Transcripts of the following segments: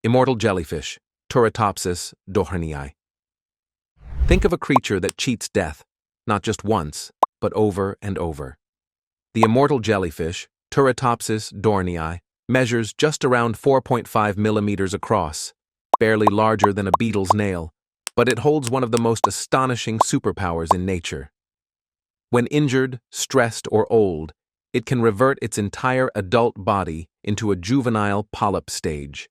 Immortal jellyfish, Turritopsis dohrnii. Think of a creature that cheats death, not just once, but over and over. The immortal jellyfish, Turritopsis dohrnii, measures just around 4.5 millimeters across, barely larger than a beetle's nail, but it holds one of the most astonishing superpowers in nature. When injured, stressed, or old, it can revert its entire adult body into a juvenile polyp stage,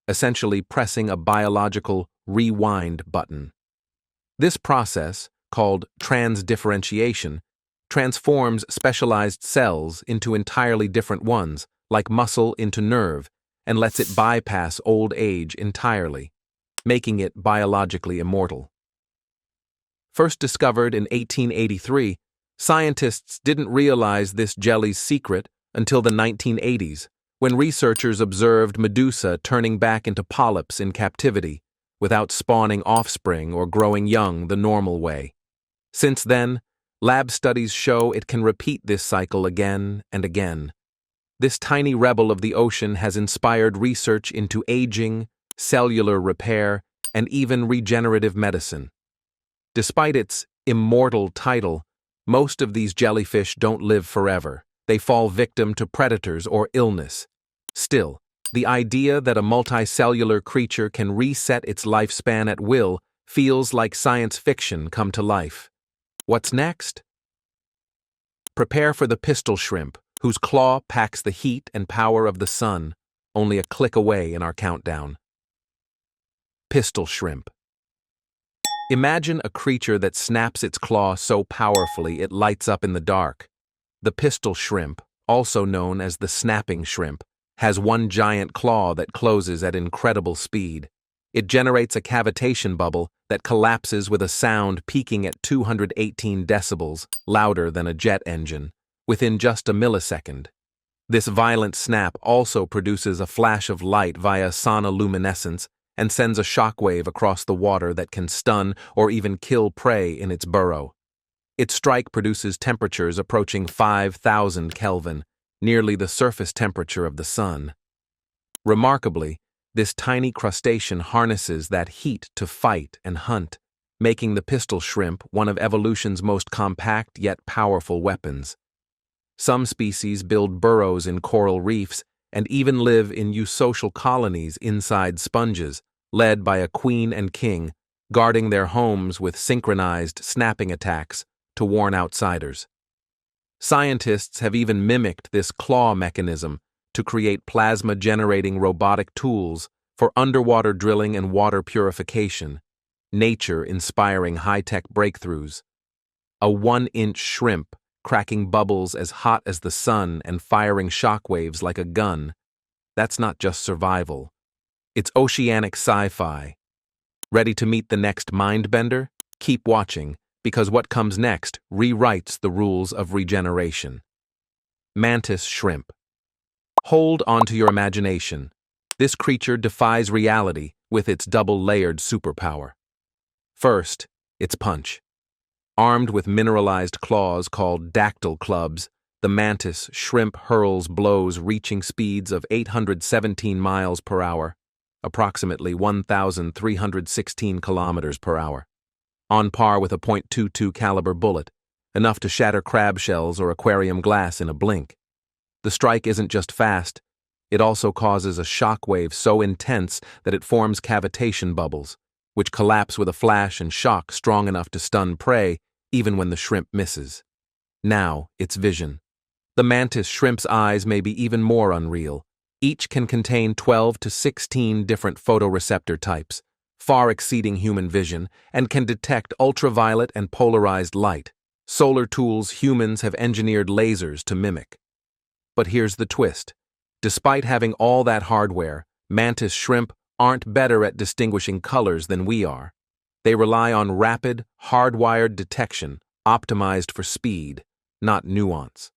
essentially pressing a biological rewind button. This process, called transdifferentiation, transforms specialized cells into entirely different ones, like muscle into nerve, and lets it bypass old age entirely, making it biologically immortal. First discovered in 1883, scientists didn't realize this jelly's secret until the 1980s, when researchers observed Medusa turning back into polyps in captivity, without spawning offspring or growing young the normal way. Since then, lab studies show it can repeat this cycle again and again. This tiny rebel of the ocean has inspired research into aging, cellular repair, and even regenerative medicine. Despite its immortal title, most of these jellyfish don't live forever. They fall victim to predators or illness. Still, the idea that a multicellular creature can reset its lifespan at will feels like science fiction come to life. What's next? Prepare for the pistol shrimp, whose claw packs the heat and power of the sun, only a click away in our countdown. Pistol shrimp. Imagine a creature that snaps its claw so powerfully it lights up in the dark. The pistol shrimp, also known as the snapping shrimp, has one giant claw that closes at incredible speed. It generates a cavitation bubble that collapses with a sound peaking at 218 decibels, louder than a jet engine, within just a millisecond. This violent snap also produces a flash of light via sonoluminescence and sends a shockwave across the water that can stun or even kill prey in its burrow. Its strike produces temperatures approaching 5,000 Kelvin, nearly the surface temperature of the sun. Remarkably, this tiny crustacean harnesses that heat to fight and hunt, making the pistol shrimp one of evolution's most compact yet powerful weapons. Some species build burrows in coral reefs and even live in eusocial colonies inside sponges, led by a queen and king, guarding their homes with synchronized snapping attacks to warn outsiders. Scientists have even mimicked this claw mechanism to create plasma-generating robotic tools for underwater drilling and water purification, nature inspiring high-tech breakthroughs. A 1-inch shrimp cracking bubbles as hot as the sun and firing shockwaves like a gun. That's not just survival. It's oceanic sci-fi. Ready to meet the next mind-bender? Keep watching, because what comes next rewrites the rules of regeneration. Mantis shrimp. Hold onto your imagination. This creature defies reality with its double-layered superpower. First, its punch. Armed with mineralized claws called dactyl clubs, the mantis shrimp hurls blows reaching speeds of 817 miles per hour, approximately 1,316 kilometers per hour, on par with a .22 caliber bullet, enough to shatter crab shells or aquarium glass in a blink. The strike isn't just fast, it also causes a shockwave so intense that it forms cavitation bubbles, which collapse with a flash and shock strong enough to stun prey even when the shrimp misses. Now, its vision. The mantis shrimp's eyes may be even more unreal. Each can contain 12 to 16 different photoreceptor types, far exceeding human vision, and can detect ultraviolet and polarized light, solar tools humans have engineered lasers to mimic. But here's the twist. Despite having all that hardware, mantis shrimp aren't better at distinguishing colors than we are. They rely on rapid, hardwired detection, optimized for speed, not nuance.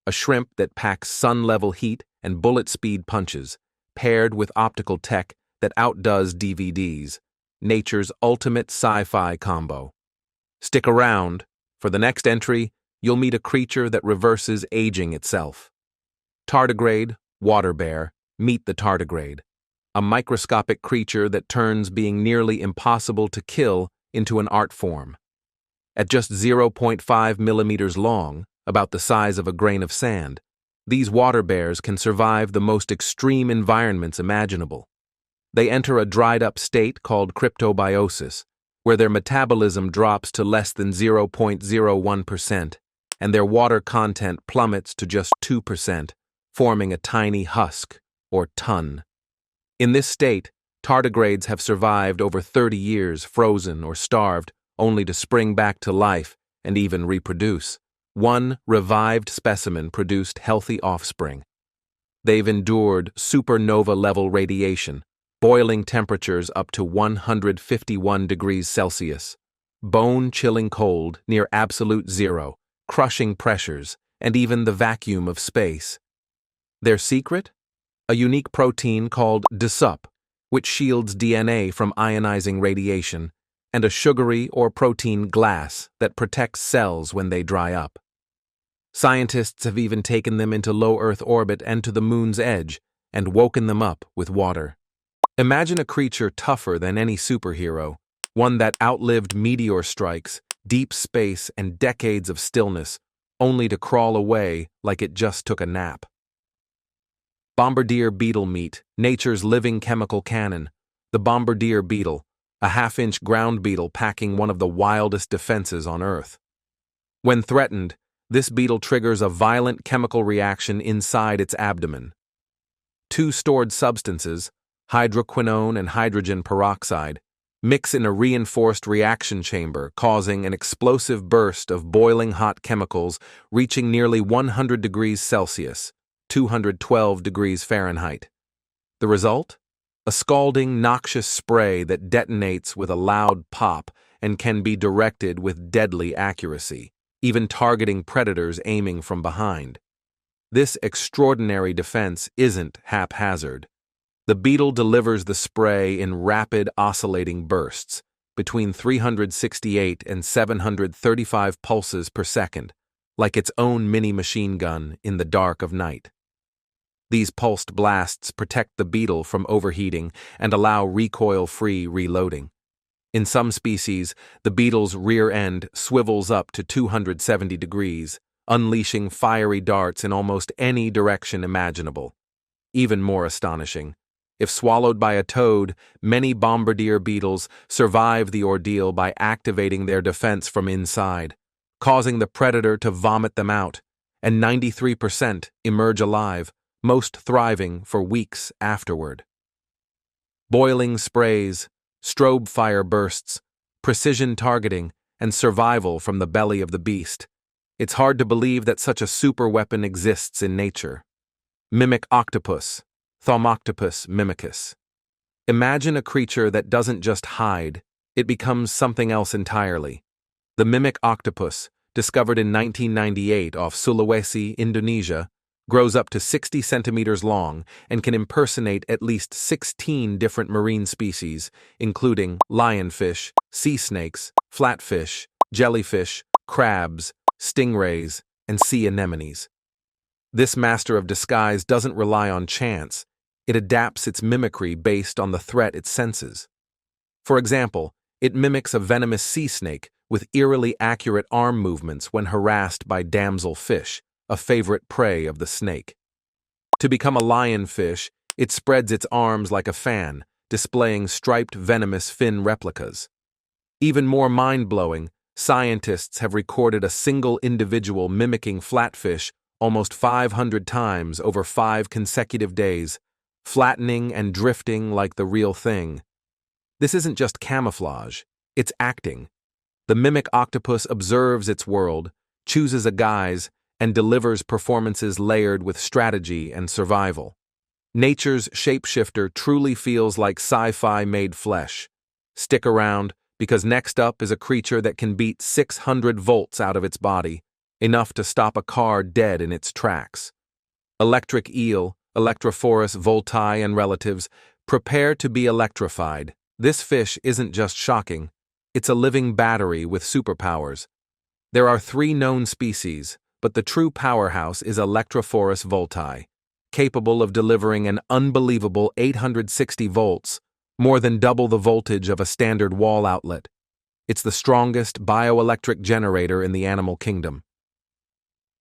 A shrimp that packs sun-level heat and bullet-speed punches, paired with optical tech that outdoes DVDs, nature's ultimate sci-fi combo. Stick around. For the next entry, you'll meet a creature that reverses aging itself. Tardigrade, water bear, meet the tardigrade. a microscopic creature that turns being nearly impossible to kill into an art form. At just 0.5 millimeters long, about the size of a grain of sand, these water bears can survive the most extreme environments imaginable. They enter a dried-up state called cryptobiosis, where their metabolism drops to less than 0.01%, and their water content plummets to just 2%, forming a tiny husk, or ton. In this state, tardigrades have survived over 30 years frozen or starved, only to spring back to life and even reproduce. One revived specimen produced healthy offspring. They've endured supernova-level radiation, boiling temperatures up to 151 degrees Celsius, bone-chilling cold near absolute zero, crushing pressures, and even the vacuum of space. Their secret? A unique protein called DSUP, which shields DNA from ionizing radiation, and a sugary or protein glass that protects cells when they dry up. Scientists have even taken them into low Earth orbit and to the moon's edge and woken them up with water. Imagine a creature tougher than any superhero, one that outlived meteor strikes, deep space, and decades of stillness, only to crawl away like it just took a nap. Bombardier beetle meat, nature's living chemical cannon. The Bombardier beetle, a half-inch ground beetle packing one of the wildest defenses on Earth. When threatened, this beetle triggers a violent chemical reaction inside its abdomen. Two stored substances, hydroquinone and hydrogen peroxide, mix in a reinforced reaction chamber, causing an explosive burst of boiling hot chemicals reaching nearly 100 degrees Celsius, 212 degrees Fahrenheit. The result? A scalding, noxious spray that detonates with a loud pop and can be directed with deadly accuracy, even targeting predators aiming from behind. This extraordinary defense isn't haphazard. The beetle delivers the spray in rapid, oscillating bursts, between 368 and 735 pulses per second, like its own mini-machine gun in the dark of night. These pulsed blasts protect the beetle from overheating and allow recoil-free reloading. In some species, the beetle's rear end swivels up to 270 degrees, unleashing fiery darts in almost any direction imaginable. Even more astonishing, if swallowed by a toad, many bombardier beetles survive the ordeal by activating their defense from inside, causing the predator to vomit them out, and 93% emerge alive, most thriving for weeks afterward. Boiling sprays, strobe fire bursts, precision targeting, and survival from the belly of the beast. It's hard to believe that such a superweapon exists in nature. Mimic octopus, Thomoctopus mimicus. Imagine a creature that doesn't just hide, it becomes something else entirely. The mimic octopus, discovered in 1998 off Sulawesi, Indonesia, grows up to 60 centimeters long and can impersonate at least 16 different marine species, including lionfish, sea snakes, flatfish, jellyfish, crabs, stingrays, and sea anemones. This master of disguise doesn't rely on chance, it adapts its mimicry based on the threat it senses. For example, it mimics a venomous sea snake with eerily accurate arm movements when harassed by damselfish, a favorite prey of the snake. To become a lionfish, it spreads its arms like a fan, displaying striped venomous fin replicas. Even more mind-blowing, scientists have recorded a single individual mimicking flatfish almost 500 times over 5 consecutive days, flattening and drifting like the real thing. This isn't just camouflage, it's acting. The mimic octopus observes its world, chooses a guise, and delivers performances layered with strategy and survival. Nature's shapeshifter truly feels like sci-fi made flesh. Stick around, because next up is a creature that can beat 600 volts out of its body, enough to stop a car dead in its tracks. Electric eel, Electrophorus voltae and relatives, prepare to be electrified. This fish isn't just shocking, it's a living battery with superpowers. There are 3 known species, but the true powerhouse is Electrophorus voltae, capable of delivering an unbelievable 860 volts, more than double the voltage of a standard wall outlet. It's the strongest bioelectric generator in the animal kingdom.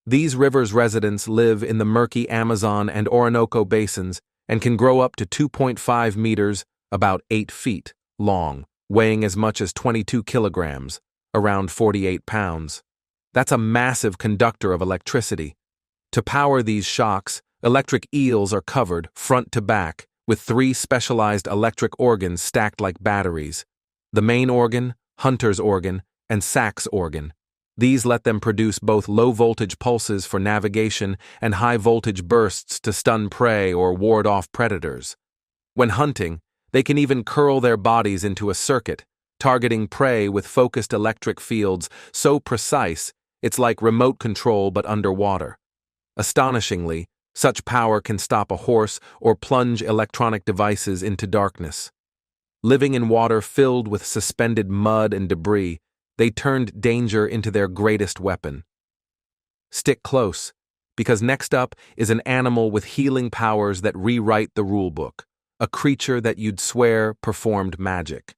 These rivers' residents live in the murky Amazon and Orinoco basins and can grow up to 2.5 meters, about 8 feet, long, weighing as much as 22 kilograms, around 48 pounds. That's a massive conductor of electricity. To power these shocks, electric eels are covered, front to back, with 3 specialized electric organs stacked like batteries: the main organ, hunter's organ, and sax organ. These let them produce both low-voltage pulses for navigation and high-voltage bursts to stun prey or ward off predators. When hunting, they can even curl their bodies into a circuit, targeting prey with focused electric fields so precise it's like remote control but underwater. Astonishingly, such power can stop a horse or plunge electronic devices into darkness. Living in water filled with suspended mud and debris, they turned danger into their greatest weapon. Stick close, because next up is an animal with healing powers that rewrite the rulebook, a creature that you'd swear performed magic.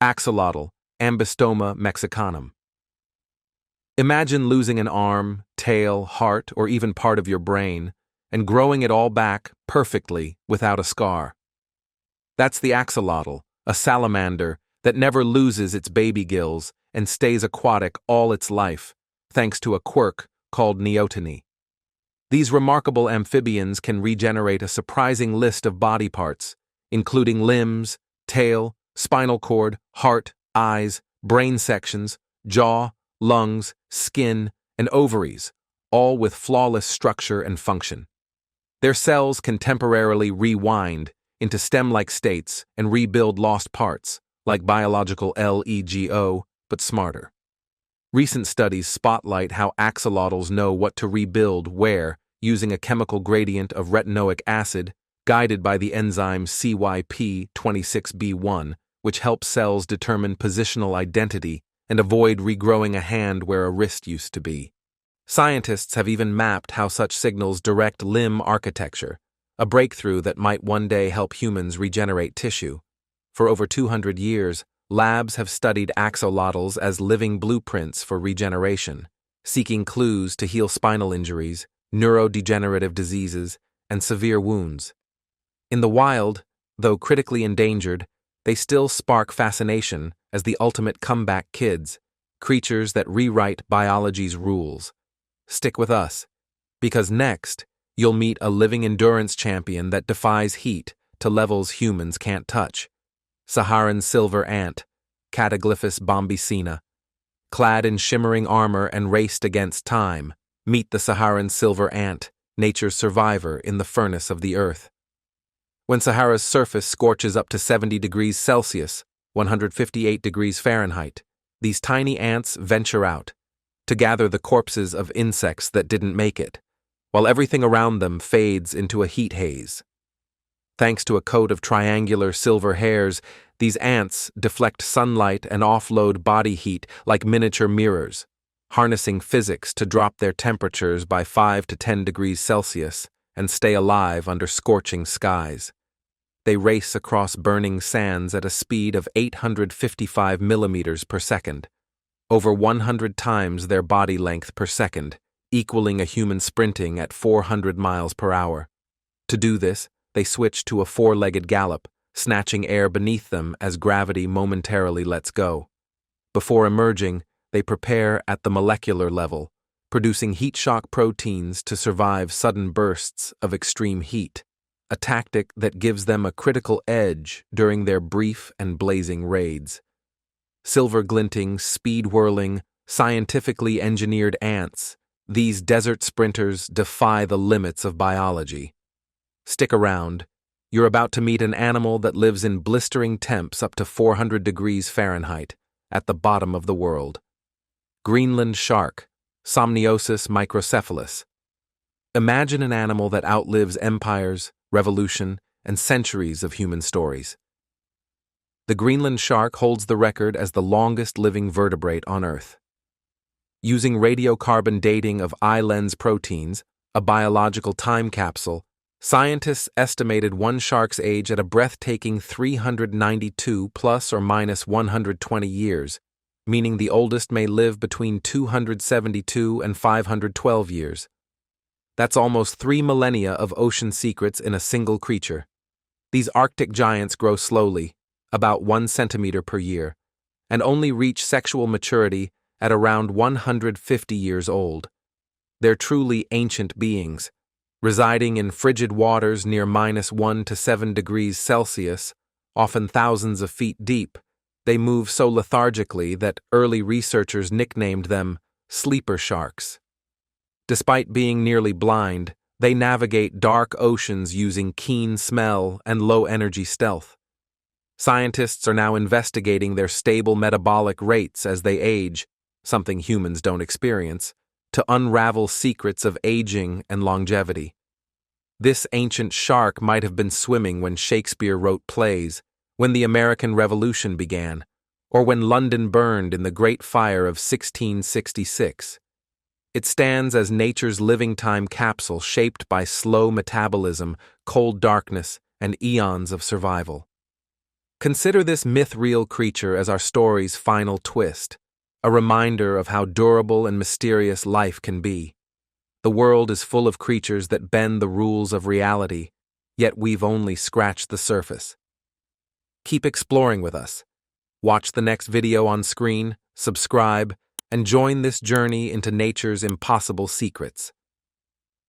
Axolotl, Ambystoma mexicanum. Imagine losing an arm, tail, heart, or even part of your brain, and growing it all back perfectly without a scar. That's the axolotl, a salamander that never loses its baby gills and stays aquatic all its life, thanks to a quirk called neoteny. These remarkable amphibians can regenerate a surprising list of body parts, including limbs, tail, spinal cord, heart, eyes, brain sections, jaw, lungs, skin, and ovaries, all with flawless structure and function. Their cells can temporarily rewind into stem-like states and rebuild lost parts, like biological LEGO, but smarter. Recent studies spotlight how axolotls know what to rebuild where, using a chemical gradient of retinoic acid, guided by the enzyme CYP26B1, which helps cells determine positional identity and avoid regrowing a hand where a wrist used to be. Scientists have even mapped how such signals direct limb architecture, a breakthrough that might one day help humans regenerate tissue. For over 200 years, labs have studied axolotls as living blueprints for regeneration, seeking clues to heal spinal injuries, neurodegenerative diseases, and severe wounds. In the wild, though critically endangered, they still spark fascination as the ultimate comeback kids, creatures that rewrite biology's rules. Stick with us, because next, you'll meet a living endurance champion that defies heat to levels humans can't touch. Saharan silver ant, Cataglyphus bombycina. Clad in shimmering armor and raced against time, meet the Saharan silver ant, nature's survivor in the furnace of the earth. When Sahara's surface scorches up to 70 degrees Celsius, 158 degrees Fahrenheit, these tiny ants venture out to gather the corpses of insects that didn't make it, while everything around them fades into a heat haze. Thanks to a coat of triangular silver hairs, these ants deflect sunlight and offload body heat like miniature mirrors, harnessing physics to drop their temperatures by 5 to 10 degrees Celsius and stay alive under scorching skies. They race across burning sands at a speed of 855 millimeters per second, over 100 times their body length per second, equaling a human sprinting at 400 miles per hour. To do this, they switch to a four-legged gallop, snatching air beneath them as gravity momentarily lets go. Before emerging, they prepare at the molecular level, producing heat shock proteins to survive sudden bursts of extreme heat, a tactic that gives them a critical edge during their brief and blazing raids. Silver-glinting, speed-whirling, scientifically engineered ants, these desert sprinters defy the limits of biology. Stick around. You're about to meet an animal that lives in blistering temps up to 400 degrees Fahrenheit at the bottom of the world. Greenland shark, Somniosus microcephalus. Imagine an animal that outlives empires, revolution, and centuries of human stories. The Greenland shark holds the record as the longest living vertebrate on Earth. Using radiocarbon dating of eye lens proteins, a biological time capsule, Scientists estimated one shark's age at a breathtaking 392 plus or minus 120 years, meaning the oldest may live between 272 and 512 years. That's almost 3 millennia of ocean secrets in a single creature. These Arctic giants grow slowly, about 1 centimeter per year, and only reach sexual maturity at around 150 years old. They're truly ancient beings, residing in frigid waters near -1 to 7 degrees Celsius, often thousands of feet deep. They move so lethargically that early researchers nicknamed them sleeper sharks. Despite being nearly blind, they navigate dark oceans using keen smell and low-energy stealth. Scientists are now investigating their stable metabolic rates as they age, something humans don't experience, to unravel secrets of aging and longevity. This ancient shark might have been swimming when Shakespeare wrote plays, when the American Revolution began, or when London burned in the Great Fire of 1666. It stands as nature's living time capsule shaped by slow metabolism, cold darkness, and eons of survival. Consider this myth-real creature as our story's final twist, a reminder of how durable and mysterious life can be. The world is full of creatures that bend the rules of reality, yet we've only scratched the surface. Keep exploring with us. Watch the next video on screen, subscribe, and join this journey into nature's impossible secrets.